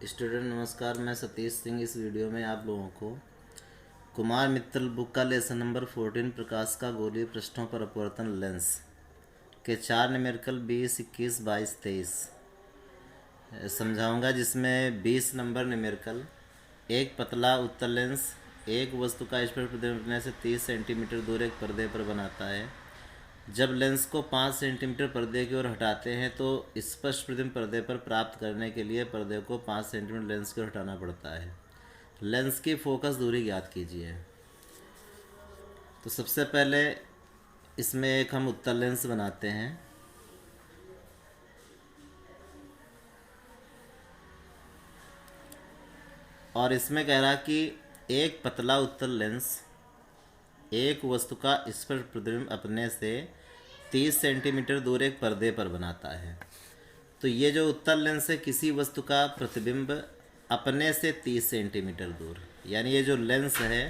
Student नमस्कार, मैं सतीश सिंह। इस वीडियो में आप लोगों को कुमार मित्तल बुक का लेसन नंबर 14 प्रकाश का गोलीय पृष्ठों पर अपवर्तन लेंस के 4 न्यूमेरिकल 20, 21, 22, 23 समझाऊंगा, जिसमें 20 नंबर न्यूमेरिकल एक पतला उत्तल लेंस एक वस्तु का स्पर्श प्रतिबिंब से 30 सेंटीमीटर दूर एक पर्दे पर बनाता है। जब लेंस को 5 सेंटीमीटर पर्दे की ओर हटाते हैं तो स्पष्ट प्रतिबिंब पर्दे पर प्राप्त करने के लिए पर्दे को 5 सेंटीमीटर लेंस की ओर हटाना पड़ता है। लेंस की फोकस दूरी ज्ञात कीजिए। तो सबसे पहले इसमें एक हम उत्तल लेंस बनाते हैं। और इसमें कह रहा कि एक पतला उत्तल लेंस एक वस्तु का स्पर्श प्रतिबिंब अपने से 30 सेंटीमीटर दूर एक पर्दे पर बनाता है। तो ये जो उत्तल लेंस है किसी वस्तु का प्रतिबिंब अपने से 30 सेंटीमीटर दूर, यानी ये जो लेंस है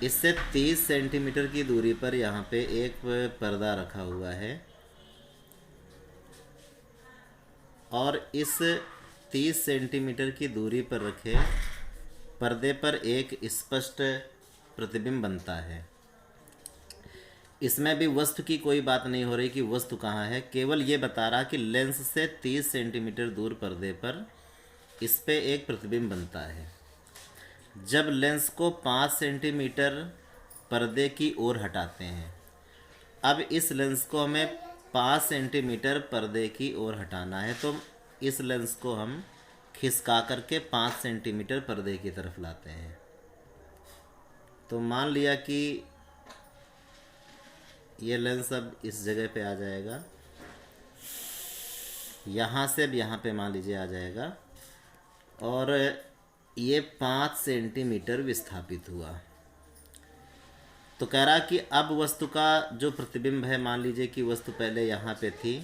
इससे 30 सेंटीमीटर की दूरी पर यहाँ पे एक पर्दा रखा हुआ है और इस 30 सेंटीमीटर की दूरी पर रखे पर्दे पर एक स्पष्ट प्रतिबिंब बनता है। इसमें भी वस्तु की कोई बात नहीं हो रही कि वस्तु कहाँ है, केवल ये बता रहा कि लेंस से 30 सेंटीमीटर दूर पर्दे पर इस पे एक प्रतिबिंब बनता है। जब लेंस को 5 सेंटीमीटर पर्दे की ओर हटाते हैं, अब इस लेंस को हमें 5 सेंटीमीटर पर्दे की ओर हटाना है, तो इस लेंस को हम खिसका करके 5 सेंटीमीटर पर्दे की तरफ लाते हैं। तो मान लिया कि ये लेंस अब इस जगह पे आ जाएगा, यहाँ से अब यहाँ पे मान लीजिए आ जाएगा और ये 5 सेंटीमीटर विस्थापित हुआ। तो कह रहा कि अब वस्तु का जो प्रतिबिंब है, मान लीजिए कि वस्तु पहले यहाँ पे थी,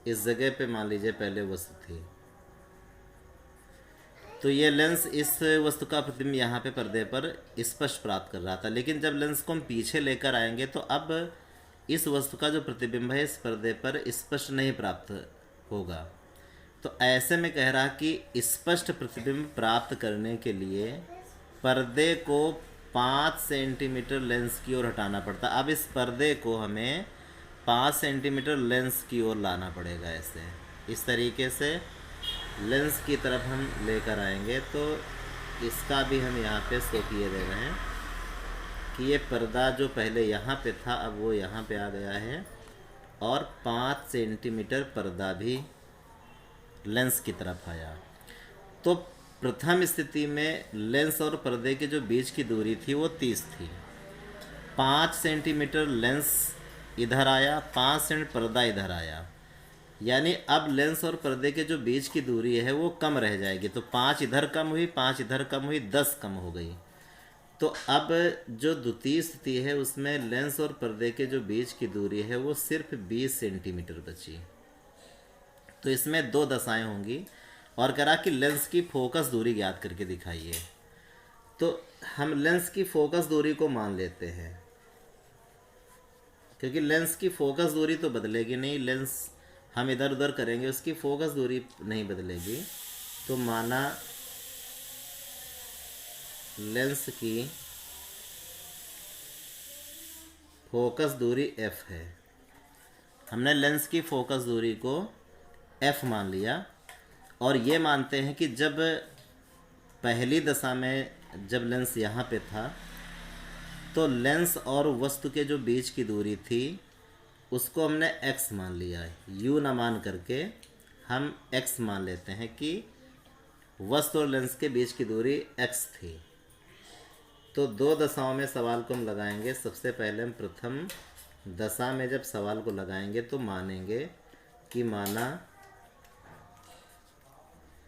इस जगह पे मान लीजिए पहले वस्तु थी, तो ये लेंस इस वस्तु का प्रतिबिंब यहाँ पे पर्दे पर स्पष्ट प्राप्त कर रहा था। लेकिन जब लेंस को हम पीछे लेकर आएंगे तो अब इस वस्तु का जो प्रतिबिंब है इस पर्दे पर स्पष्ट नहीं प्राप्त होगा। तो ऐसे में कह रहा कि स्पष्ट प्रतिबिंब प्राप्त करने के लिए पर्दे को 5 सेंटीमीटर लेंस की ओर हटाना पड़ता। अब इस पर्दे को हमें 5 सेंटीमीटर लेंस की ओर लाना पड़ेगा। ऐसे इस तरीके से लेंस की तरफ हम लेकर आएंगे। तो इसका भी हम यहाँ पे शो किए दे रहे हैं कि ये पर्दा जो पहले यहाँ पे था अब वो यहाँ पे आ गया है और 5 सेंटीमीटर पर्दा भी लेंस की तरफ आया। तो प्रथम स्थिति में लेंस और पर्दे के जो बीच की दूरी थी वो 30 थी। 5 सेंटीमीटर लेंस इधर आया, 5 सेंटीमीटर पर्दा इधर आया, यानी अब लेंस और पर्दे के जो बीच की दूरी है वो कम रह जाएगी। तो 5 इधर कम हुई, 5 इधर कम हुई, 10 कम हो गई। तो अब जो द्वितीय स्थिति है उसमें लेंस और पर्दे के जो बीच की दूरी है वो सिर्फ 20 सेंटीमीटर बची। तो इसमें 2 दशाएं होंगी और करा कि लेंस की फोकस दूरी ज्ञात करके दिखाइए। तो हम लेंस की फोकस दूरी को मान लेते हैं, क्योंकि लेंस की फोकस दूरी तो बदलेगी नहीं, लेंस हम इधर उधर करेंगे उसकी फोकस दूरी नहीं बदलेगी। तो माना लेंस की फोकस दूरी f है। हमने लेंस की फोकस दूरी को f मान लिया और ये मानते हैं कि जब पहली दशा में जब लेंस यहाँ पे था तो लेंस और वस्तु के जो बीच की दूरी थी उसको हमने x मान लिया है। u ना मान करके हम x मान लेते हैं कि वस्तु और लेंस के बीच की दूरी x थी। तो 2 दशाओं में सवाल को हम लगाएंगे। सबसे पहले हम प्रथम दशा में जब सवाल को लगाएंगे तो मानेंगे कि माना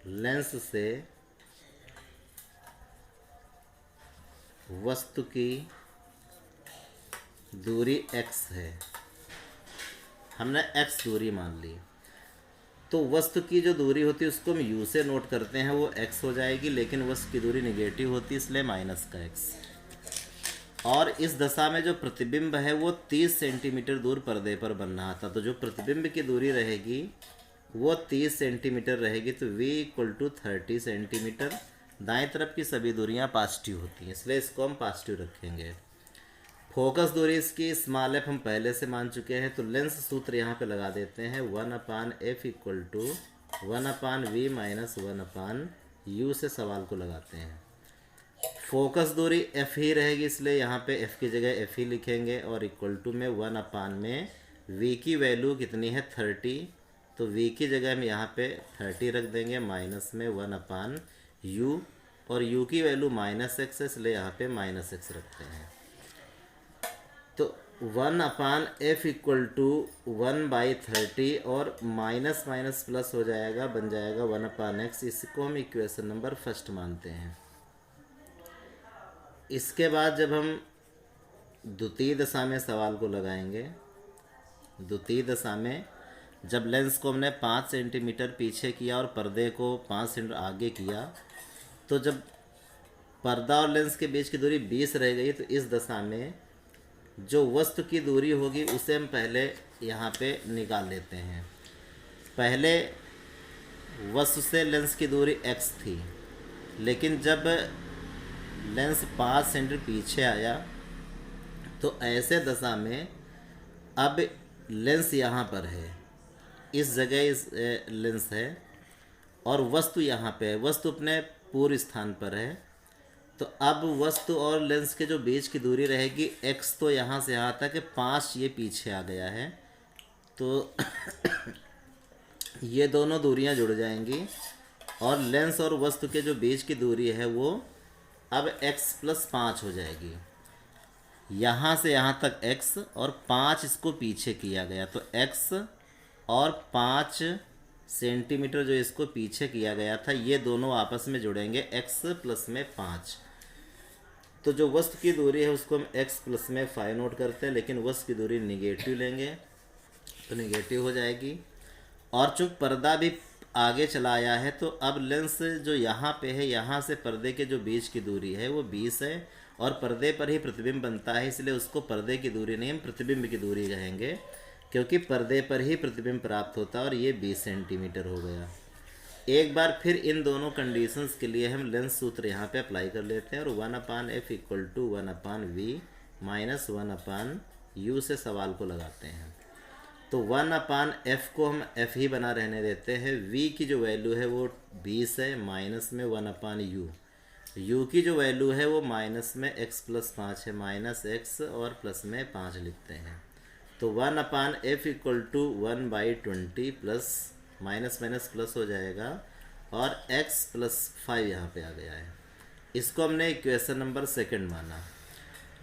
लेंस से वस्तु की दूरी x है, हमने x दूरी मान ली। तो वस्तु की जो दूरी होती है उसको हम u से नोट करते हैं, वो x हो जाएगी, लेकिन वस्तु की दूरी नेगेटिव होती है इसलिए माइनस का x। और इस दशा में जो प्रतिबिंब है वो 30 सेंटीमीटर दूर पर्दे पर बन रहा था। तो जो प्रतिबिंब की दूरी रहेगी वो 30 सेंटीमीटर रहेगी, तो v इक्वल टू 30 सेंटीमीटर। दाएं तरफ की सभी दूरियां पॉजिटिव होती हैं, इसलिए इसको हम पॉजिटिव रखेंगे। फोकस दूरी इसकी स्मॉल एफ हम पहले से मान चुके हैं, तो लेंस सूत्र यहाँ पे लगा देते हैं 1/f equal to 1/v minus 1/u से सवाल को लगाते हैं। फोकस दूरी f ही रहेगी, इसलिए यहाँ पे f की जगह f ही लिखेंगे, और इक्वल टू में 1/, में v की वैल्यू कितनी है 30, तो v की जगह हम यहाँ पे 30 रख देंगे, माइनस में 1/u, और u की वैल्यू -x है, इसलिए यहाँ पे -x रखते हैं। तो 1/f इक्वल टू 1/30, और माइनस माइनस प्लस हो जाएगा, बन जाएगा 1/x। इसको हम इक्वेशन नंबर फर्स्ट मानते हैं। इसके बाद जब हम द्वितीय दशा में सवाल को लगाएंगे, द्वितीय दशा में जब लेंस को हमने 5 सेंटीमीटर पीछे किया और पर्दे को 5 सेंटीमीटर आगे किया, तो जब पर्दा और लेंस के बीच की दूरी 20 रह गई, तो इस दशा में जो वस्तु की दूरी होगी उसे हम पहले यहाँ पे निकाल लेते हैं। पहले वस्तु से लेंस की दूरी x थी, लेकिन जब लेंस 5 सेंटीमीटर पीछे आया, तो ऐसे दशा में अब लेंस यहाँ पर है, इस जगह इस लेंस है, और वस्तु यहाँ पे है, वस्तु अपने पूर्व स्थान पर है। तो अब वस्तु और लेंस के जो बीच की दूरी रहेगी x, तो यहाँ से यहाँ तक 5 ये पीछे आ गया है, तो ये दोनों दूरियां जुड़ जाएंगी, और लेंस और वस्तु के जो बीच की दूरी है वो अब x + 5 हो जाएगी। यहाँ से यहाँ तक x और 5 इसको पीछे किया गया, तो x और 5 सेंटीमीटर जो इसको पीछे किया गया था, ये दोनों आपस में जुड़ेंगे x + में 5। तो जो वस्तु की दूरी है उसको हम x + में 5 नोट करते हैं, लेकिन वस्तु की दूरी निगेटिव लेंगे तो निगेटिव हो जाएगी। और चूँकि पर्दा भी आगे चला आया है, तो अब लेंस जो यहाँ पे है, यहाँ से पर्दे के जो बीच की दूरी है वो 20 है, और पर्दे पर ही प्रतिबिंब बनता है, इसलिए उसको पर्दे की दूरी नहीं, हम प्रतिबिंब की दूरी कहेंगे, क्योंकि पर्दे पर ही प्रतिबिंब प्राप्त होता है, और ये 20 सेंटीमीटर हो गया। एक बार फिर इन दोनों कंडीशंस के लिए हम लेंस सूत्र यहाँ पे अप्लाई कर लेते हैं, और 1/f equal to 1/v minus 1/u से सवाल को लगाते हैं। तो 1/f को हम f ही बना रहने देते हैं, v की जो वैल्यू है वो 20 है, माइनस में 1/u, u की जो वैल्यू है वो माइनस में x + 5 है, माइनस x और प्लस में 5 लिखते हैं। तो 1/f equal to 1/20 plus minus minus plus हो जाएगा, और x + 5 यहाँ पे आ गया है। इसको हमने इक्वेशन नंबर सेकंड माना।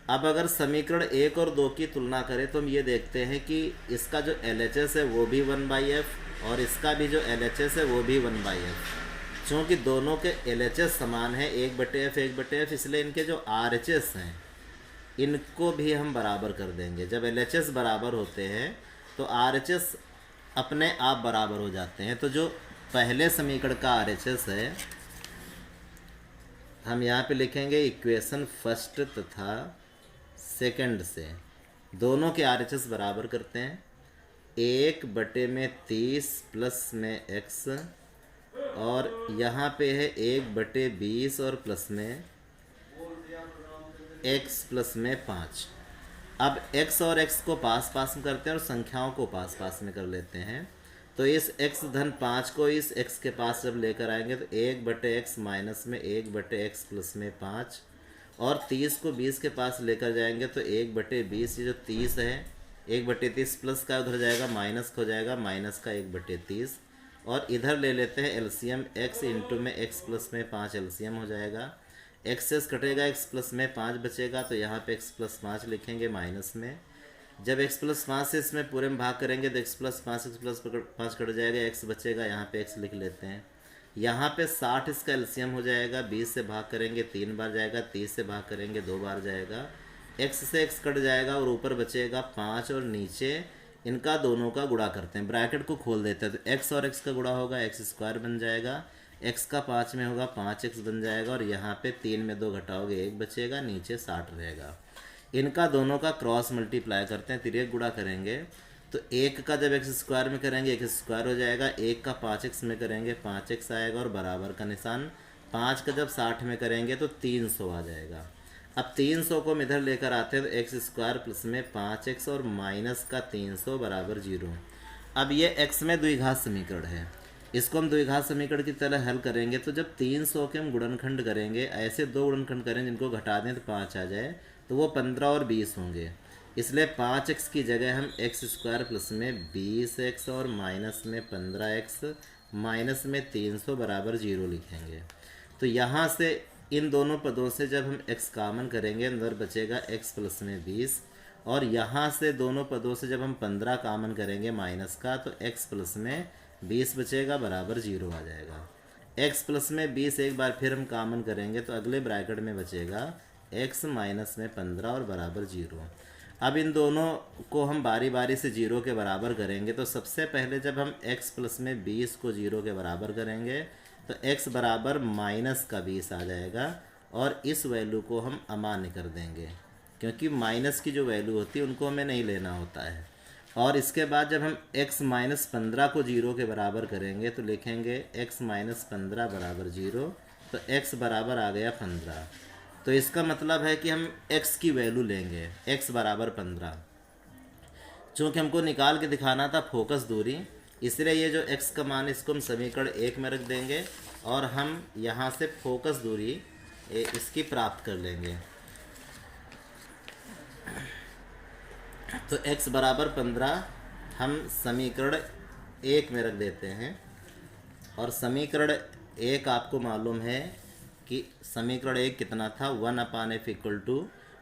अब अगर समीकरण 1 और 2 की तुलना करें, तो हम ये देखते हैं कि इसका जो LHS है वो भी 1/f, और इसका भी जो LHS है वो भी 1/f। चूँकि दोनों के LHS समान है 1/f 1/f, इसलिए इनके जो RHS हैं इनको भी हम बराबर कर देंगे। जब LHS बराबर होते हैं तो RHS अपने आप बराबर हो जाते हैं। तो जो पहले समीकरण का RHS है, हम यहाँ पे लिखेंगे इक्वेशन फर्स्ट तथा सेकंड से दोनों के RHS बराबर करते हैं। 1/30 प्लस में x, और यहाँ पे है 1/20 और प्लस में x प्लस में 5। अब x और x को पास पास में करते हैं और संख्याओं को पास पास में कर लेते हैं। तो इस x धन 5 को इस x के पास जब लेकर आएंगे, तो 1/x माइनस में 1/x प्लस में 5, और 30 को 20 के पास लेकर जाएंगे तो 1/20, ये जो 30 है 1/30 प्लस का उधर जाएगा माइनस हो जाएगा, माइनस का 1/30, और इधर ले लेते हैं एलसीएम, x इंटू में x प्लस में 5 एलसीएम हो जाएगा। x से कटेगा, x प्लस में 5 बचेगा, तो यहाँ पे x प्लस 5 लिखेंगे माइनस में। जब x प्लस 5 से इसमें पूरे में भाग करेंगे तो x plus 5 x plus 5 cut जाएगा, x बचेगा, यहाँ पे x लिख लेते हैं। यहाँ पे 60 इसका एलसीएम हो जाएगा, 20 से भाग करेंगे 3 बार जाएगा, 30 से भाग करेंगे 2 बार जाएगा, x से x कट जाएगा और ऊपर बचेगा 5, और नीचे इनका दोनों का गुणा करते हैं, ब्रैकेट को खोल देते हैं, तो x और x का गुणा होगा x² बन जाएगा, x का 5 में होगा 5x बन जाएगा, और यहाँ पे 3 में 2 घटाओगे 1 बचेगा, नीचे 60 रहेगा। इनका दोनों का क्रॉस मल्टीप्लाई करते हैं, तिर्यक गुणा करेंगे तो 1 का जब एक्स स्क्वायर में करेंगे एक्स स्क्वायर हो जाएगा, 1 का 5x में करेंगे 5x आएगा और बराबर का निशान। 5 का जब 60 में करेंगे तो 300 आ जाएगा। अब 300 को हम इधर लेकर आते हैं तो एक्स स्क्वायर प्लस में 5x और माइनस का 300 बराबर 0। अब ये x में द्विघात समीकरण है, इसको हम द्विघात समीकरण की तरह हल करेंगे। तो जब 300 के हम गुणनखंड करेंगे, ऐसे दो गुणनखंड करें जिनको घटा दें तो 5 आ जाए, तो वो 15 और 20 होंगे। इसलिए 5x की जगह हम एक्स स्क्वायर प्लस में 20x और माइनस में 15x माइनस में 300 बराबर 0 लिखेंगे। तो यहाँ से इन दोनों पदों से जब हम x कॉमन करेंगे, अंदर बचेगा x प्लस में 20, और यहाँ से दोनों पदों से जब हम 15 कॉमन करेंगे माइनस का, तो x प्लस में 20 बचेगा बराबर 0 आ जाएगा। x प्लस में 20 एक बार फिर हम कॉमन करेंगे तो अगले ब्रैकेट में बचेगा x माइनस में 15 और बराबर 0। अब इन दोनों को हम बारी बारी से 0 के बराबर करेंगे। तो सबसे पहले जब हम x प्लस में 20 को 0 के बराबर करेंगे तो x बराबर माइनस का 20 आ जाएगा, और इस वैल्यू को हम अमान्य कर देंगे, क्योंकि माइनस की जो वैल्यू होती है उनको हमें नहीं लेना होता है। और इसके बाद जब हम x माइनस 15 को 0 के बराबर करेंगे तो लिखेंगे x माइनस 15 बराबर 0, तो x बराबर आ गया 15। तो इसका मतलब है कि हम x की वैल्यू लेंगे, x बराबर 15। चूँकि हमको निकाल के दिखाना था फोकस दूरी, इसलिए ये जो x का मान इसको हम समीकरण 1 में रख देंगे और हम यहाँ से फोकस दूरी इसकी प्राप्त कर लेंगे। तो x बराबर 15 हम समीकरण 1 में रख देते हैं, और समीकरण 1 आपको मालूम है कि समीकरण 1 कितना था, 1/f equal to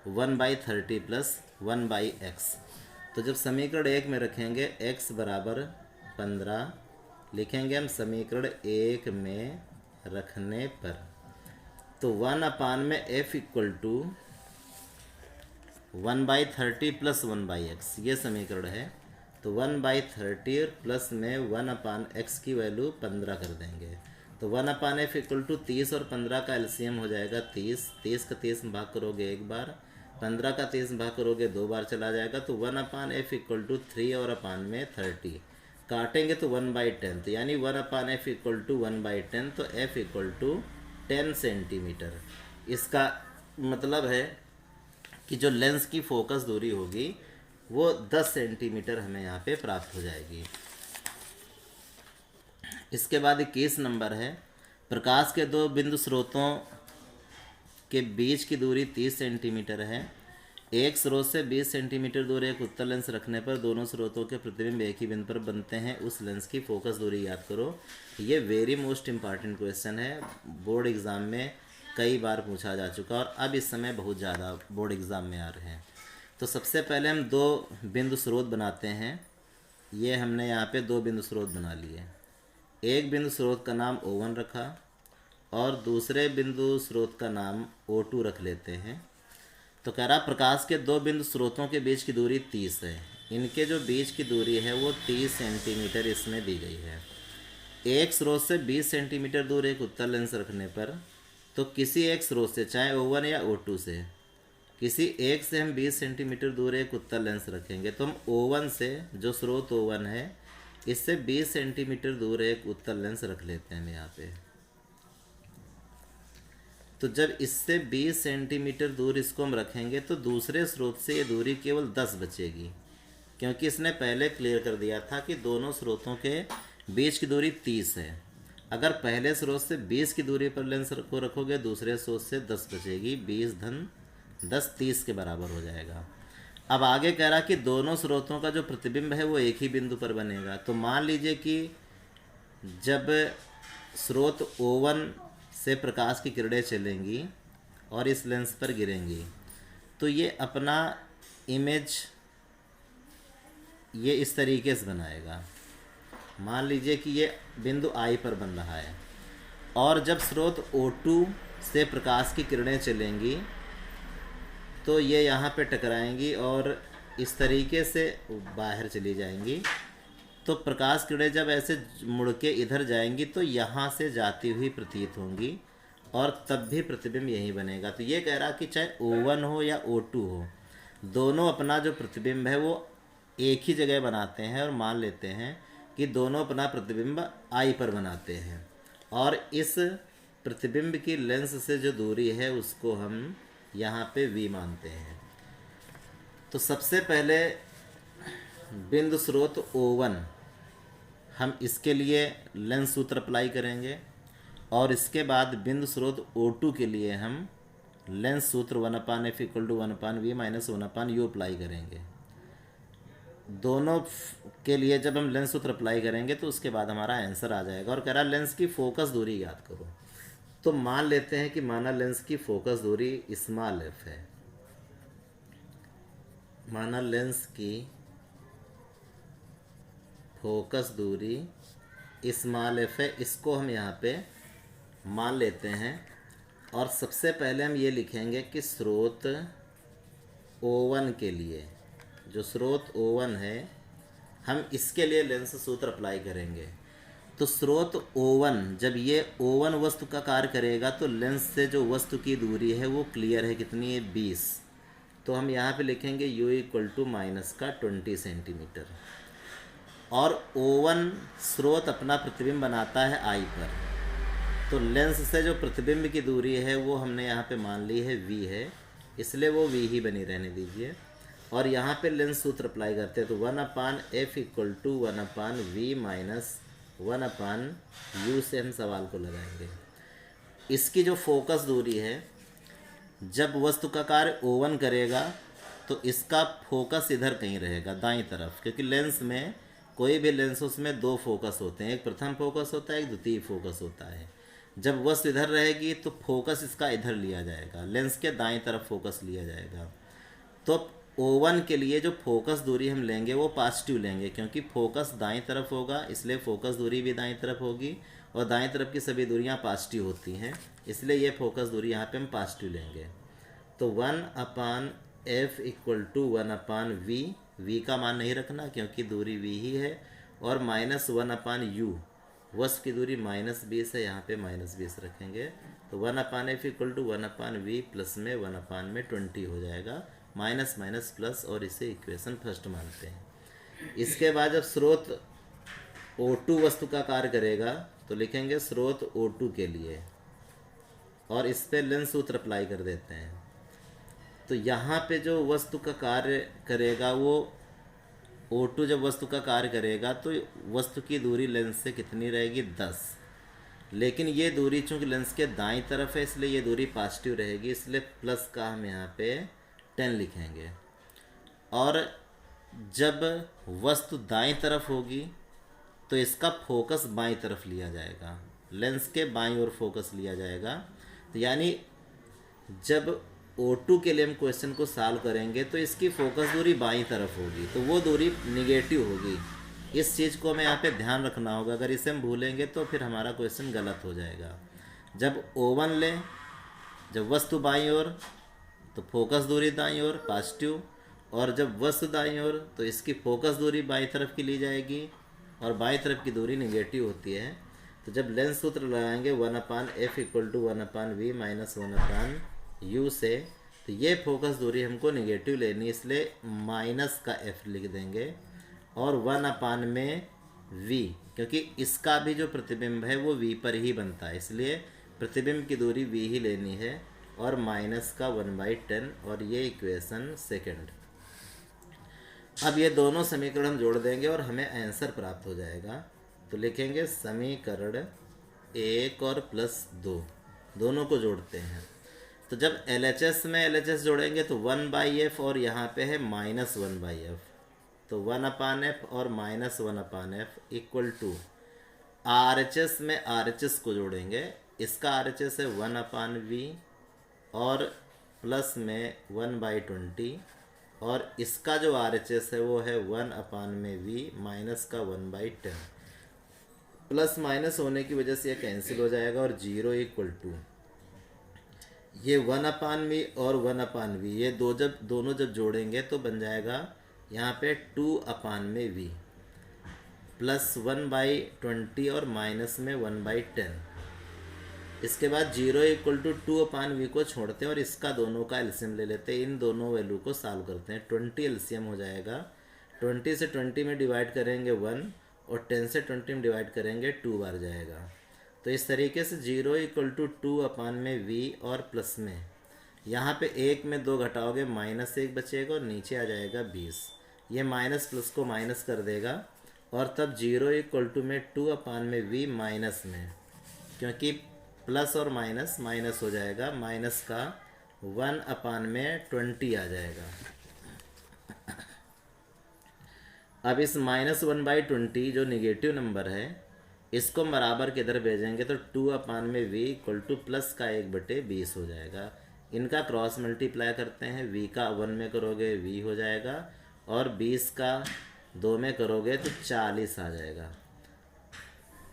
1/30 plus 1/x। तो जब समीकरण 1 में रखेंगे x बराबर 15 लिखेंगे हम समीकरण 1 में रखने पर, तो 1/f equal to 1/30 plus 1/x ये समीकरण है। तो 1/30 प्लस में 1/x की वैल्यू 15 कर देंगे। तो 1/f इक्वल टू 30 और 15 का एलसीएम हो जाएगा 30। 30 का 30 में भाग करोगे एक बार, 15 का 30 में भाग करोगे दो बार चला जाएगा। तो 1/f इक्वल टू 3 और अपान में 30 काटेंगे तो 1/10, तो यानी 1/f इक्वल टू 1/10, तो f इक्वल टू 10 सेंटीमीटर। इसका मतलब है कि जो लेंस की फोकस दूरी होगी वो 10 सेंटीमीटर हमें यहाँ पे प्राप्त हो जाएगी। इसके बाद 21 नंबर है, प्रकाश के दो बिंदु स्रोतों के बीच की दूरी 30 सेंटीमीटर है। एक स्रोत से 20 सेंटीमीटर दूर एक उत्तल लेंस रखने पर दोनों स्रोतों के प्रतिबिंब एक ही बिंदु पर बनते हैं, उस लेंस की फोकस दूरी याद करो। ये वेरी मोस्ट इम्पॉर्टेंट क्वेश्चन है, बोर्ड एग्ज़ाम में कई बार पूछा जा चुका और अब इस समय बहुत ज़्यादा बोर्ड एग्ज़ाम में आ रहे हैं। तो सबसे पहले हम दो बिंदु स्रोत बनाते हैं। ये हमने यहाँ पे दो बिंदु स्रोत बना लिए। एक बिंदु स्रोत का नाम O1 रखा और दूसरे बिंदु स्रोत का नाम O2 रख लेते हैं। तो कह रहा प्रकाश के दो बिंदु स्रोतों के बीच की दूरी 30 है। इनके जो बीच की दूरी है वो 30 सेंटीमीटर इसमें दी गई है। एक स्रोत से 20 सेंटीमीटर दूर एक उत्तल लेंस रखने पर तो किसी एक स्रोत से, चाहे O1 या O2 से, किसी एक से हम 20 सेंटीमीटर दूर एक उत्तल लेंस रखेंगे। तो हम O1 से, जो स्रोत O1 है, इससे 20 सेंटीमीटर दूर एक उत्तल लेंस रख लेते हैं यहाँ पे। तो जब इससे 20 सेंटीमीटर दूर इसको हम रखेंगे तो दूसरे स्रोत से ये दूरी केवल 10 बचेगी, क्योंकि इसने पहले क्लियर कर दिया था कि दोनों स्रोतों के बीच की दूरी 30 है। अगर पहले स्रोत से 20 की दूरी पर लेंस को रखोगे, दूसरे स्रोत से 10 बचेगी। 20 धन 10 30 के बराबर हो जाएगा। अब आगे कह रहा कि दोनों स्रोतों का जो प्रतिबिंब है वो एक ही बिंदु पर बनेगा। तो मान लीजिए कि जब स्रोत O1 से प्रकाश की किरणें चलेंगी और इस लेंस पर गिरेंगी तो ये अपना इमेज ये इस तरीके से बनाएगा। मान लीजिए कि ये बिंदु I पर बन रहा है और जब स्रोत O2 से प्रकाश की किरणें चलेंगी तो ये यहाँ पे टकराएंगी और इस तरीके से बाहर चली जाएंगी। तो प्रकाश किरणें जब ऐसे मुड़ के इधर जाएंगी तो यहाँ से जाती हुई प्रतीत होंगी और तब भी प्रतिबिंब यही बनेगा। तो ये कह रहा कि चाहे O1 हो या O2 हो, दोनों अपना जो प्रतिबिंब है वो एक ही जगह बनाते हैं और मान लेते हैं कि दोनों अपना प्रतिबिंब आई पर बनाते हैं, और इस प्रतिबिंब की लेंस से जो दूरी है उसको हम यहाँ पे v मानते हैं। तो सबसे पहले बिंदु स्रोत O1 हम इसके लिए लेंस सूत्र अप्लाई करेंगे, और इसके बाद बिंदु स्रोत O2 के लिए हम लेंस सूत्र 1/f = 1/v - 1/u अप्लाई करेंगे। दोनों के लिए जब हम लेंस सूत्र अप्लाई करेंगे तो उसके बाद हमारा आंसर आ जाएगा। और कह रहा लेंस की फोकस दूरी याद करो। तो मान लेते हैं कि माना लेंस की फोकस दूरी स्मॉल f है। माना लेंस की फोकस दूरी स्मॉल f है, इसको हम यहाँ पे मान लेते हैं। और सबसे पहले हम ये लिखेंगे कि स्रोत O1 के लिए, जो स्रोत O1 है, हम इसके लिए लेंस सूत्र अप्लाई करेंगे। तो स्रोत O1 जब ये O1 वस्तु का कार्य करेगा तो लेंस से जो वस्तु की दूरी है वो क्लियर है, कितनी है 20। तो हम यहाँ पे लिखेंगे u = -20 सेंटीमीटर। और O1 स्रोत अपना प्रतिबिंब बनाता है I पर, तो लेंस से जो प्रतिबिंब की दूरी है वो हमने यहाँ पे मान ली है v है, इसलिए वो v ही बनी रहने दीजिए। और यहाँ पे लेंस सूत्र अप्लाई करते हैं, तो 1/f = 1/v - 1/u से हम सवाल को लगाएंगे। इसकी जो फोकस दूरी है, जब वस्तु का कार्य O1 करेगा तो इसका फोकस इधर कहीं रहेगा दाईं तरफ, क्योंकि लेंस में कोई भी लेंस उसमें दो फोकस होते हैं, एक प्रथम फोकस होता है, एक द्वितीय फोकस होता है। जब वस्तु इधर रहेगी तो फोकस इसका इधर लिया जाएगा, लेंस के दाईं तरफ फोकस लिया जाएगा। तो O1 के लिए जो फोकस दूरी हम लेंगे वो पॉजिटिव लेंगे, क्योंकि फोकस दाईं तरफ होगा, इसलिए फोकस दूरी भी दाईं तरफ होगी, और दाईं तरफ की सभी दूरियां पॉजिटिव होती हैं, इसलिए ये फोकस दूरी यहाँ पे हम पॉजिटिव लेंगे। तो 1/f = 1/v, v का मान नहीं रखना क्योंकि दूरी v ही है, और -1/u, वस्तु की दूरी -20 है, यहाँ पे -20 रखेंगे। तो 1/f = 1/v प्लस में 1/20 हो जाएगा, माइनस माइनस प्लस, और इसे इक्वेशन फर्स्ट मानते हैं। इसके बाद जब स्रोत O2 वस्तु का कार्य करेगा तो लिखेंगे स्रोत O2 के लिए, और इस पे लेंस सूत्र अप्लाई कर देते हैं। तो यहाँ पे जो वस्तु का कार्य करेगा वो O2 जब वस्तु का कार्य करेगा तो वस्तु की दूरी लेंस से कितनी रहेगी 10, लेकिन ये दूरी चूंकि लेंस के दाईं तरफ है इसलिए ये दूरी पॉजिटिव रहेगी, इसलिए प्लस का हम यहाँ पे 10 लिखेंगे। और जब वस्तु दाईं तरफ होगी तो इसका फोकस बाईं तरफ लिया जाएगा, लेंस के बाईं ओर फोकस लिया जाएगा। तो यानी जब O2 के लिए हम क्वेश्चन को सॉल्व करेंगे तो इसकी फोकस दूरी बाईं तरफ होगी, तो वो दूरी निगेटिव होगी। इस चीज़ को हमें यहाँ पे ध्यान रखना होगा, अगर इसे हम भूलेंगे तो फिर हमारा क्वेश्चन गलत हो जाएगा। जब O1 लें, जब वस्तु बाईं ओर तो फोकस दूरी दाईं ओर पॉजिटिव, और जब वस्तु दाईं ओर तो इसकी फोकस दूरी बाईं तरफ की ली जाएगी, और बाईं तरफ की दूरी निगेटिव होती है। तो जब लेंस सूत्र लगाएंगे 1/f = 1/v - 1/u से, तो ये फोकस दूरी हमको निगेटिव लेनी, इसलिए माइनस का f लिख देंगे, और 1/v, क्योंकि इसका भी जो प्रतिबिंब है वो v पर ही बनता है, इसलिए प्रतिबिंब की दूरी v ही लेनी है, और माइनस का 1/10, और ये इक्वेशन सेकंड। अब ये दोनों समीकरण हम जोड़ देंगे और हमें आंसर प्राप्त हो जाएगा। तो लिखेंगे समीकरण 1 और +2 दोनों को जोड़ते हैं। तो जब LHS में LHS जोड़ेंगे तो 1/f, और यहाँ पे है -1/f, तो 1/f और -1/f = RHS में RHS को जोड़ेंगे, इसका RHS है 1/v और प्लस में 1/20, और इसका जो RHS है वो है 1/v माइनस का 1/10। प्लस माइनस होने की वजह से ये कैंसिल हो जाएगा, और 0 = ये 1/v और 1/v, ये दोनों जब जोड़ेंगे तो बन जाएगा यहाँ पे 2/v प्लस 1/20 और माइनस में 1/10। इसके बाद 0 = 2/v को छोड़ते हैं और इसका दोनों का एलसीएम ले लेते हैं, इन दोनों वैल्यू को सॉल्व करते हैं। 20 एलसीएम हो जाएगा 20 से 20 में डिवाइड करेंगे 1 और 10 से 20 में डिवाइड करेंगे 2 बार जाएगा। तो इस तरीके से 0 = 2 अपान में v और प्लस में यहाँ पे 1 में 2 घटाओगे -1 बचेगा और नीचे आ जाएगा 20। ये माइनस प्लस को माइनस कर देगा और तब 0 = में 2 अपान में v माइनस में, क्योंकि प्लस और माइनस माइनस हो जाएगा, माइनस का 1 अपान में 20 आ जाएगा। अब इस -1/20 जो निगेटिव नंबर है इसको बराबर के इधर भेजेंगे तो 2 अपान में v = प्लस का 1/20 हो जाएगा। इनका क्रॉस मल्टीप्लाई करते हैं, v का 1 में करोगे v हो जाएगा और 20 का 2 में करोगे तो 40 आ जाएगा।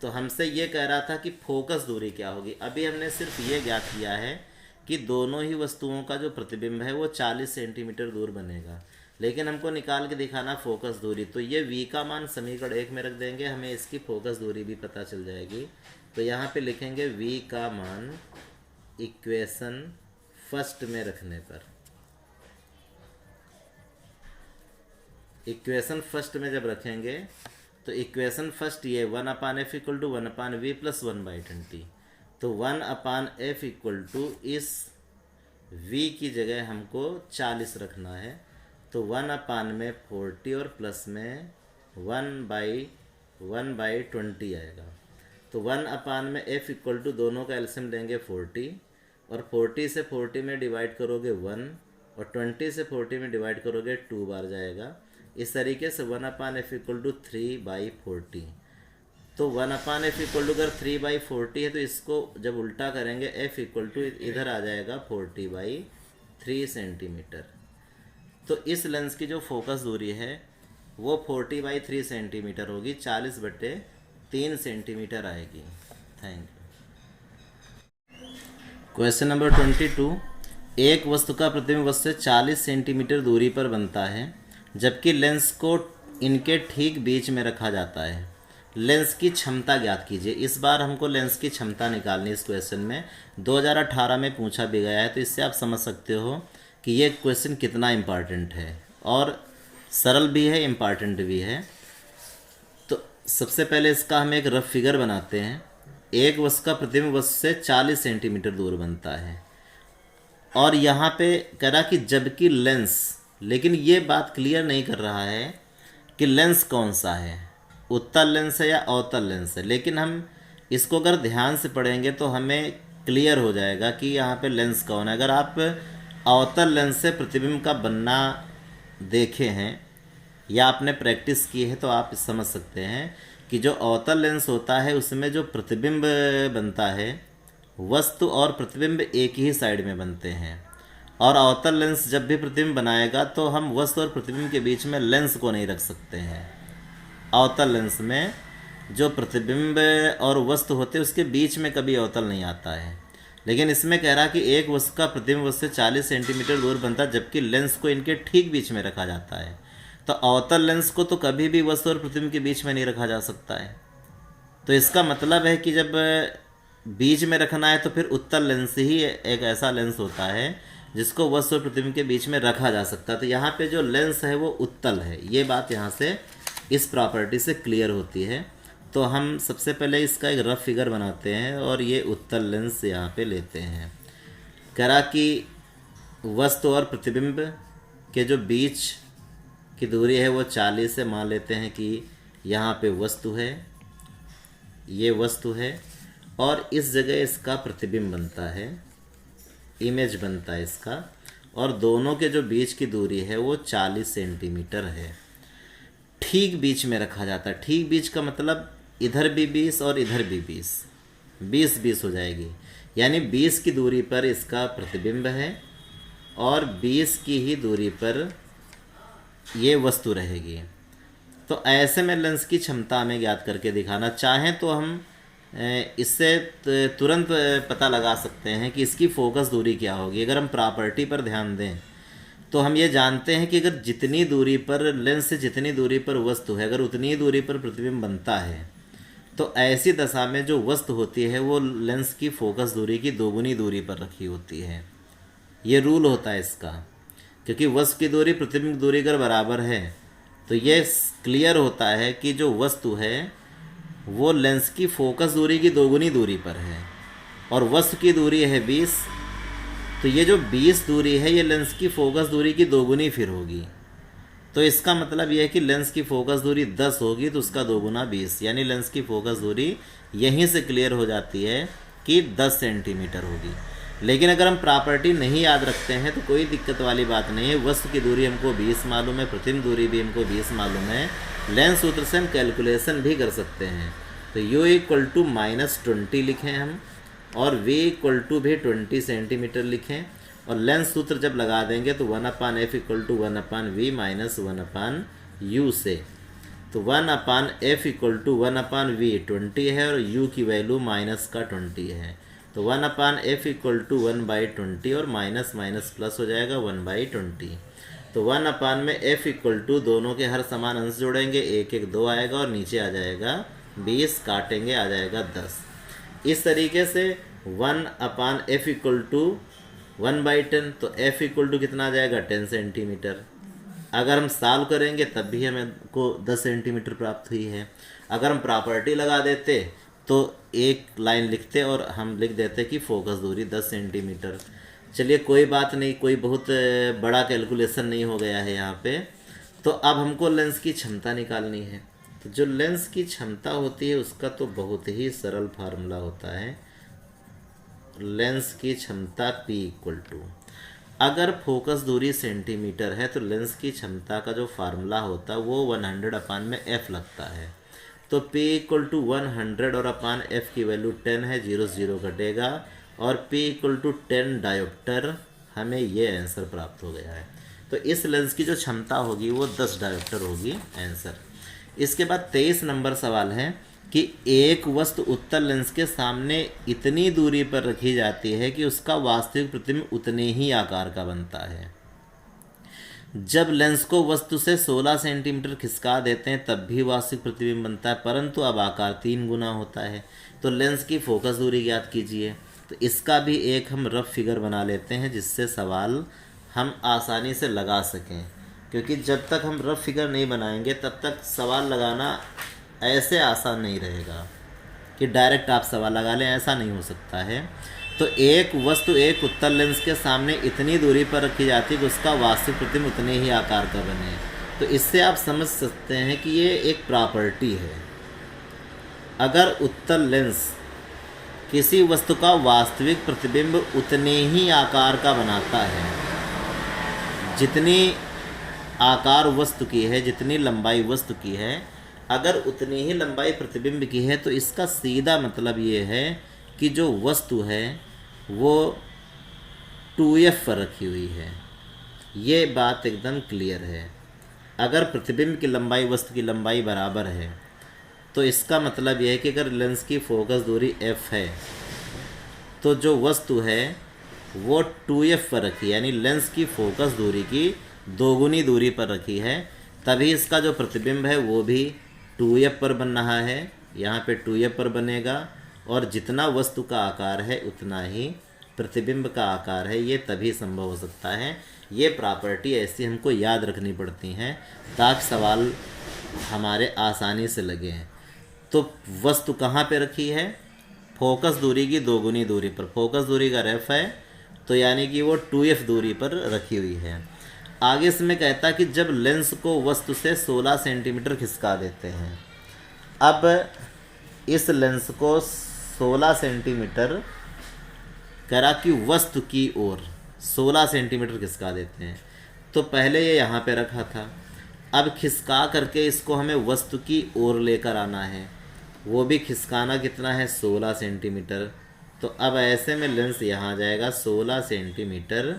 तो हमसे ये कह रहा था कि फोकस दूरी क्या होगी। अभी हमने सिर्फ ये ज्ञात किया है कि दोनों ही वस्तुओं का जो प्रतिबिंब है वो 40 सेंटीमीटर दूर बनेगा, लेकिन हमको निकाल के दिखाना फोकस दूरी। तो ये v का मान समीकरण 1 में रख देंगे, हमें इसकी फोकस दूरी भी पता चल जाएगी। तो यहाँ पे लिखेंगे v का मान इक्वेशन फर्स्ट में रखने पर, इक्वेशन फर्स्ट में जब रखेंगे तो इक्वेशन फर्स्ट ये 1/f = 1/v + 1/20। तो 1/f = इस v की जगह हमको 40 रखना है, तो 1/40 और प्लस में 1/20 आएगा। तो 1/f = दोनों का एलसीएम लेंगे 40 और 40 से 40 में डिवाइड करोगे 1 और 20 से 40 में डिवाइड करोगे 2 बार जाएगा। इस तरीके से 1/f = 3/40। तो 1/f = अगर 3/40 है तो इसको जब उल्टा करेंगे f = इधर आ जाएगा 40/3 सेंटीमीटर। तो इस लेंस की जो फोकस दूरी है वो 40/3 सेंटीमीटर होगी, 40/3 सेंटीमीटर आएगी। Thank you. Question number 22। एक वस्तु का प्रतिबिंब वस्तु से 40 सेंटीमीटर दूरी पर बनता है जबकि लेंस को इनके ठीक बीच में रखा जाता है। लेंस की क्षमता ज्ञात कीजिए। इस बार हमको लेंस की क्षमता निकालनी इस क्वेश्चन में 2018 में पूछा भी गया है, तो इससे आप समझ सकते हो कि ये क्वेश्चन कितना इम्पॉर्टेंट है और सरल भी है, इम्पॉर्टेंट भी है। तो सबसे पहले इसका हम एक रफ फिगर बनाते हैं। एक वस्तु का प्रतिबिंब वस्तु से 40 सेंटीमीटर दूर बनता है और यहाँ पे कह रहा कि जबकि लेंस, लेकिन ये बात क्लियर नहीं कर रहा है कि लेंस कौन सा है, उत्तल लेंस है या अवतल लेंस है। लेकिन हम इसको अगर ध्यान से पढ़ेंगे तो हमें क्लियर हो जाएगा कि यहाँ पे लेंस कौन है। अगर आप अवतल लेंस से प्रतिबिंब का बनना देखे हैं या आपने प्रैक्टिस की है तो आप समझ सकते हैं कि जो अवतल लेंस होता है उसमें जो प्रतिबिंब बनता है वस्तु और प्रतिबिंब एक ही साइड में बनते हैं, और अवतल लेंस जब भी प्रतिबिंब बनाएगा तो हम वस्तु और प्रतिबिंब के बीच में लेंस को नहीं रख सकते हैं। अवतल लेंस में जो प्रतिबिंब और वस्तु होते हैं उसके बीच में कभी अवतल नहीं आता है। लेकिन इसमें कह रहा कि एक वस्तु का प्रतिबिंब वस्तु से 40 सेंटीमीटर दूर बनता है जबकि लेंस को इनके ठीक बीच में रखा जाता है। तो अवतल लेंस को तो कभी भी वस्तु और प्रतिबिंब के बीच में नहीं रखा जा सकता है। तो इसका मतलब है कि जब बीच में रखना है तो फिर उत्तल लेंस ही एक ऐसा लेंस होता है जिसको वस्तु और प्रतिबिंब के बीच में रखा जा सकता है। तो यहाँ पे जो लेंस है वो उत्तल है, ये बात यहाँ से इस प्रॉपर्टी से क्लियर होती है। तो हम सबसे पहले इसका एक रफ फिगर बनाते हैं और ये उत्तल लेंस यहाँ पे लेते हैं। करा कि वस्तु और प्रतिबिंब के जो बीच की दूरी है वो 40 से मान लेते हैं कि यहाँ पे वस्तु है, ये वस्तु है और इस जगह इसका प्रतिबिंब बनता है, इमेज बनता है इसका, और दोनों के जो बीच की दूरी है वो 40 सेंटीमीटर है। ठीक बीच में रखा जाता है। ठीक बीच का मतलब इधर भी 20 और इधर भी 20, 20 हो जाएगी, यानी 20 की दूरी पर इसका प्रतिबिंब है और 20 की ही दूरी पर ये वस्तु रहेगी। तो ऐसे में लेंस की क्षमता हमें ज्ञात करके दिखाना। चाहें तो हम इससे तुरंत पता लगा सकते हैं कि इसकी फोकस दूरी क्या होगी। अगर हम प्रॉपर्टी पर ध्यान दें तो हम ये जानते हैं कि अगर जितनी दूरी पर लेंस से जितनी दूरी पर वस्तु है, अगर उतनी ही दूरी पर प्रतिबिंब बनता है तो ऐसी दशा में जो वस्तु होती है वो लेंस की फोकस दूरी की दोगुनी दूरी पर रखी होती है। ये रूल होता है इसका, क्योंकि वस्तु की दूरी प्रतिबिंब दूरी अगर बराबर है तो ये क्लियर होता है कि जो वस्तु है वो लेंस की फोकस दूरी की दोगुनी दूरी पर है और वस्तु की दूरी है 20। तो ये जो 20 दूरी है ये लेंस की फोकस दूरी की दोगुनी फिर होगी। तो इसका मतलब यह है कि लेंस की फोकस दूरी 10 होगी तो उसका दोगुना 20, यानी लेंस की फोकस दूरी यहीं से क्लियर हो जाती है कि 10 सेंटीमीटर होगी। लेकिन अगर हम प्रॉपर्टी नहीं याद रखते हैं तो कोई दिक्कत वाली बात नहीं है। वस्तु की दूरी हमको 20 मालूम है, प्रतिबिंब दूरी भी हमको 20 मालूम है, लेंस सूत्र से हम कैलकुलेशन भी कर सकते हैं। तो u = -20 लिखें हम और v = भी 20 सेंटीमीटर लिखें और लेंस सूत्र जब लगा देंगे तो 1/f = 1/v - 1/u से। तो 1/f = 1/v 20 है और u की वैल्यू -20 है। तो 1/f = 1/20 और माइनस माइनस प्लस हो जाएगा 1/20। तो 1/f = दोनों के हर समान अंश जोड़ेंगे, 1 1 2 आएगा और नीचे आ जाएगा 20, काटेंगे आ जाएगा 10। इस तरीके से 1/f = 1/10, तो f = कितना आ जाएगा 10 सेंटीमीटर। अगर हम सॉल्व करेंगे तब भी हमें को 10 सेंटीमीटर प्राप्त हुई है। अगर हम प्रॉपर्टी लगा देते तो एक लाइन लिखते और हम लिख देते कि फोकस दूरी 10 सेंटीमीटर। चलिए कोई बात नहीं, कोई बहुत बड़ा कैलकुलेशन नहीं हो गया है यहाँ पे। तो अब हमको लेंस की क्षमता निकालनी है। तो जो लेंस की क्षमता होती है उसका तो बहुत ही सरल फार्मूला होता है। लेंस की क्षमता P = अगर फोकस दूरी सेंटीमीटर है तो लेंस की क्षमता का जो फार्मूला होता है वो 100/f लगता है। तो P = 100 और अपान f की वैल्यू 10 है, 0 0 घटेगा और P = 10 डायोप्टर, हमें ये आंसर प्राप्त हो गया है। तो इस लेंस की जो क्षमता होगी वो 10 डायोप्टर होगी आंसर। इसके बाद 23 नंबर सवाल है कि एक वस्तु उत्तल लेंस के सामने इतनी दूरी पर रखी जाती है कि उसका वास्तविक प्रतिबिंब उतने ही आकार का बनता है। जब लेंस को वस्तु से 16 सेंटीमीटर खिसका देते हैं तब भी वास्तविक प्रतिबिंब बनता है, परंतु अब आकार 3 गुना होता है। तो लेंस की फोकस दूरी ज्ञात कीजिए। तो इसका भी एक हम रफ फिगर बना लेते हैं जिससे सवाल हम आसानी से लगा सकें, क्योंकि जब तक हम रफ फिगर नहीं बनाएंगे तब तक सवाल लगाना ऐसे आसान नहीं रहेगा कि डायरेक्ट आप सवाल लगा लें, ऐसा नहीं हो सकता है। तो एक वस्तु एक उत्तल लेंस के सामने इतनी दूरी पर रखी जाती है कि उसका वास्तविक प्रतिबिंब उतने ही आकार का बने। तो इससे आप समझ सकते हैं कि ये एक प्रॉपर्टी है। अगर उत्तल लेंस किसी वस्तु का वास्तविक प्रतिबिंब उतने ही आकार का बनाता है, जितनी आकार वस्तु की है, जितनी लंबाई वस्तु की है, अगर उतनी ही लंबाई प्रतिबिंब की है, तो इसका सीधा मतलब ये है कि जो वस्तु है वो 2f पर रखी हुई है। ये बात एकदम क्लियर है। अगर प्रतिबिंब की लंबाई वस्तु की लंबाई बराबर है तो इसका मतलब यह है कि अगर लेंस की फोकस दूरी f है तो जो वस्तु है वो 2f पर रखी है, यानी लेंस की फोकस दूरी की दोगुनी दूरी पर रखी है, तभी इसका जो प्रतिबिंब है वो भी 2f पर बन रहा है। यहाँ पे 2f पर बनेगा और जितना वस्तु का आकार है उतना ही प्रतिबिंब का आकार है। ये तभी संभव हो सकता है। ये प्रॉपर्टी ऐसी हमको याद रखनी पड़ती हैं ताकि सवाल हमारे आसानी से लगे हैं। तो वस्तु कहाँ पे रखी है? फोकस दूरी की दोगुनी दूरी पर। फोकस दूरी का रेफ है तो यानी कि वो 2f दूरी पर रखी हुई है। आगे इसमें कहता कि जब लेंस को वस्तु से 16 सेंटीमीटर खिसका देते हैं। अब इस लेंस को 16 सेंटीमीटर कह रहा कि वस्तु की ओर 16 सेंटीमीटर खिसका देते हैं। तो पहले ये यहाँ पे रखा था, अब खिसका करके इसको हमें वस्तु की ओर लेकर आना है। वो भी खिसकाना कितना है? 16 सेंटीमीटर। तो अब ऐसे में लेंस यहाँ आ जाएगा 16 सेंटीमीटर,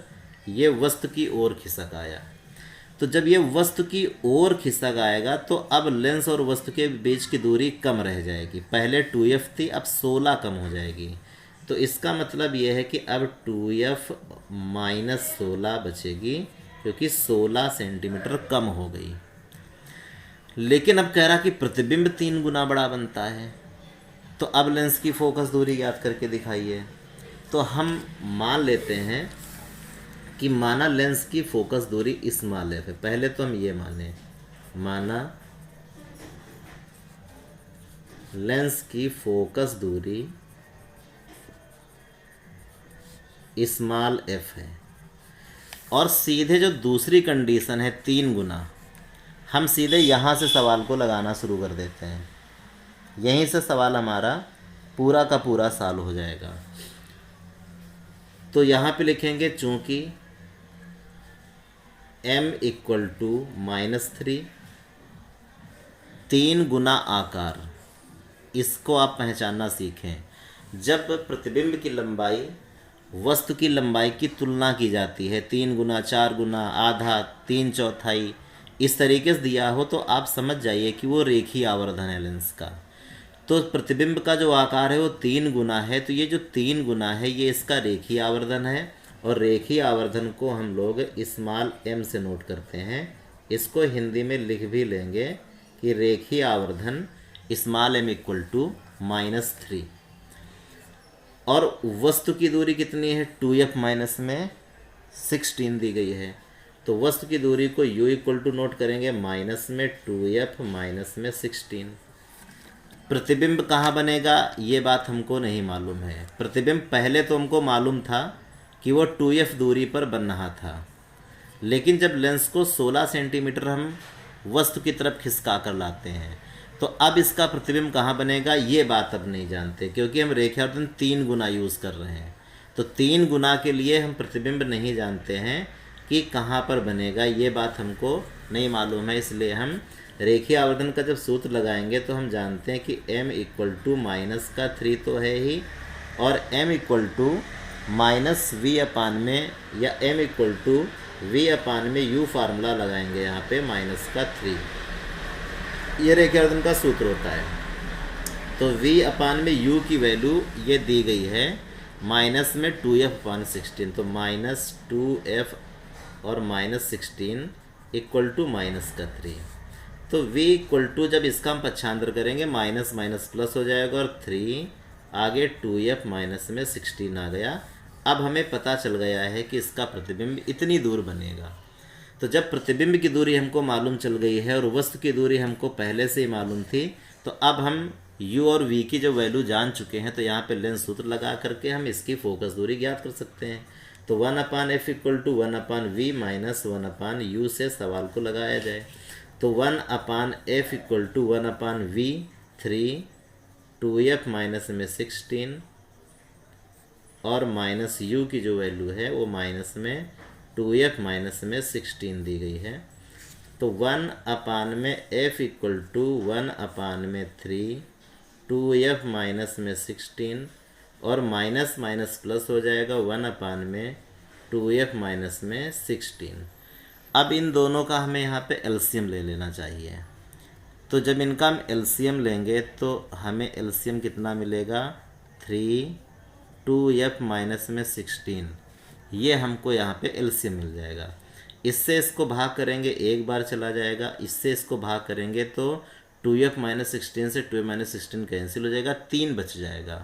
ये वस्तु की ओर खिसक आया। तो जब ये वस्तु की ओर खिसक आएगा तो अब लेंस और वस्तु के बीच की दूरी कम रह जाएगी। पहले 2f थी, अब 16 कम हो जाएगी। तो इसका मतलब ये है कि अब 2f - 16 बचेगी, क्योंकि 16 सेंटीमीटर कम हो गई। लेकिन अब कह रहा कि प्रतिबिंब 3 गुना बड़ा बनता है। तो अब लेंस की फोकस दूरी याद करके दिखाइए। तो हम मान लेते हैं कि माना लेंस की फोकस दूरी स्मॉल f है। पहले तो हम ये माना लेंस की फोकस दूरी स्मॉल एफ है, और सीधे जो दूसरी कंडीशन है 3 गुना, हम सीधे यहाँ से सवाल को लगाना शुरू कर देते हैं। यहीं से सवाल हमारा पूरा का पूरा सॉल्व हो जाएगा। तो यहाँ पे लिखेंगे चूँकि m इक्वल टू -3, 3 गुना आकार, इसको आप पहचानना सीखें। जब प्रतिबिंब की लंबाई वस्तु की लंबाई की तुलना की जाती है, 3 गुना, 4 गुना, आधा, 3/4, इस तरीके से दिया हो, तो आप समझ जाइए कि वो रेखीय आवर्धन है लेंस का। तो प्रतिबिंब का जो आकार है वो 3 गुना है, तो ये जो 3 गुना है ये इसका रेखीय आवर्धन है, और रेखीय आवर्धन को हम लोग स्मॉल m से नोट करते हैं। इसको हिंदी में लिख भी लेंगे कि रेखीय आवर्धन स्मॉल m इक्वल टू -3, और वस्तु की दूरी कितनी है 2f माइनस में 16 दी गई है। तो वस्तु की दूरी को u इक्वल टू नोट करेंगे माइनस में 2f माइनस में 16। प्रतिबिंब कहाँ बनेगा ये बात हमको नहीं मालूम है। प्रतिबिंब पहले तो हमको मालूम था कि वो 2f दूरी पर बन रहा था, लेकिन जब लेंस को 16 सेंटीमीटर हम वस्तु की तरफ खिसका कर लाते हैं, तो अब इसका प्रतिबिंब कहाँ बनेगा ये बात अब नहीं जानते, क्योंकि हम रेखावर्धन 3 गुना यूज़ कर रहे हैं। तो 3 गुना के लिए हम प्रतिबिंब नहीं जानते हैं कि कहाँ पर बनेगा, ये बात हमको नहीं मालूम है। इसलिए हम रेखीय आवर्धन का जब सूत्र लगाएंगे तो हम जानते हैं कि m इक्वल टू -3 तो है ही, और m इक्वल टू -v/, में या m इक्वल टू v/, में u फार्मूला लगाएंगे यहाँ पे -3, ये रेखीय आवर्धन का सूत्र होता है। तो v/, में u की वैल्यू ये दी गई है माइनस में 2f/16, तो -2f और -16 इक्वल टू -3। तो v इक्वल टू जब इसका हम पक्षांतर करेंगे माइनस माइनस प्लस हो जाएगा, और 3 आगे 2f माइनस में 16 आ गया। अब हमें पता चल गया है कि इसका प्रतिबिंब इतनी दूर बनेगा। तो जब प्रतिबिंब की दूरी हमको मालूम चल गई है और वस्तु की दूरी हमको पहले से ही मालूम थी, तो अब हम u और v की जो वैल्यू जान चुके हैं, तो यहाँ पे लेंस सूत्र लगा करके हम इसकी फोकस दूरी ज्ञात कर सकते हैं। तो 1/f equal to 1/v minus 1/u से सवाल को लगाया जाए। तो 1/f equal to 1/v 3, 2f minus में 16, और माइनस u की जो वैल्यू है वो माइनस में 2f माइनस में 16 दी गई है। तो 1/f equal to 1/3, 2f minus में 16, और माइनस माइनस प्लस हो जाएगा 1/2f माइनस में 16। अब इन दोनों का हमें यहाँ पे एलसीएम ले लेना चाहिए। तो जब इनका हम एलसीएम लेंगे तो हमें एलसीएम कितना मिलेगा 3, 2f माइनस में 16, ये हमको यहाँ पे एलसीएम मिल जाएगा। इससे इसको भाग करेंगे एक बार चला जाएगा, इससे इसको भाग करेंगे तो 2f माइनस 16 से 2f माइनस 16 कैंसिल हो जाएगा, 3 बच जाएगा।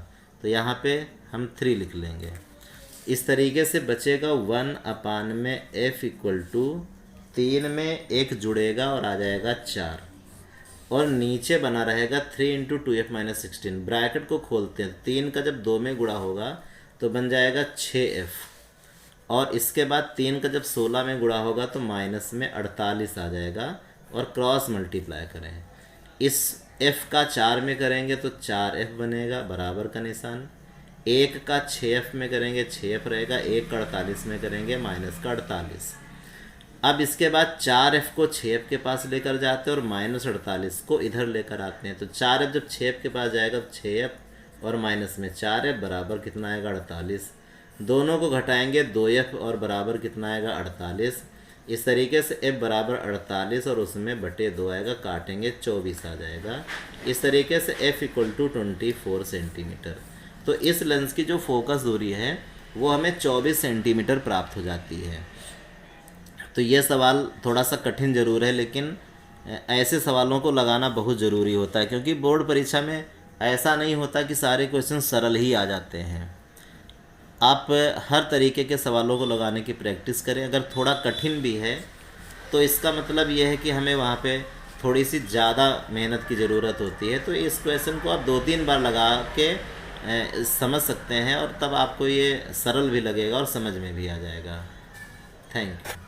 तो यहाँ पे हम 3 लिख लेंगे। इस तरीके से बचेगा 1/f इक्वल टू 3 में 1 जुड़ेगा और आ जाएगा 4, और नीचे बना रहेगा 3 × 2f माइनस 16। ब्रैकेट को खोलते हैं, 3 का जब 2 में गुणा होगा तो बन जाएगा 6f, और इसके बाद 3 का जब 16 में गुणा होगा तो माइनस में 48 आ जाएगा, और क्रॉस मल्टीप्लाई करें। इस f का 4 में करेंगे तो 4f बनेगा, बराबर का निशान। 1 का 6f में करेंगे 6f रहेगा, 1 का 48 में करेंगे माइनस का 48। अब इसके बाद 4f को 6f के पास लेकर जाते हैं और माइनस 48 को इधर लेकर आते हैं। तो 4f जब 6f के पास जाएगा तो 6f और माइनस में 4f बराबर कितना आएगा 48। दोनों को घटाएंगे 2f और बराबर कितना आएगा 48। इस तरीके से f बराबर 48 और उसमें बटे 2 आएगा, काटेंगे 24 आ जाएगा। इस तरीके से f इक्वल टू 24 सेंटीमीटर। तो इस लेंस की जो फोकस दूरी है वो हमें 24 सेंटीमीटर प्राप्त हो जाती है। तो ये सवाल थोड़ा सा कठिन ज़रूर है, लेकिन ऐसे सवालों को लगाना बहुत ज़रूरी होता है, क्योंकि बोर्ड परीक्षा में ऐसा नहीं होता कि सारे क्वेश्चन सरल ही आ जाते हैं। आप हर तरीके के सवालों को लगाने की प्रैक्टिस करें। अगर थोड़ा कठिन भी है तो इसका मतलब ये है कि हमें वहाँ पे थोड़ी सी ज़्यादा मेहनत की ज़रूरत होती है। तो इस क्वेश्चन को आप 2-3 बार लगा के समझ सकते हैं और तब आपको ये सरल भी लगेगा और समझ में भी आ जाएगा। Thank you.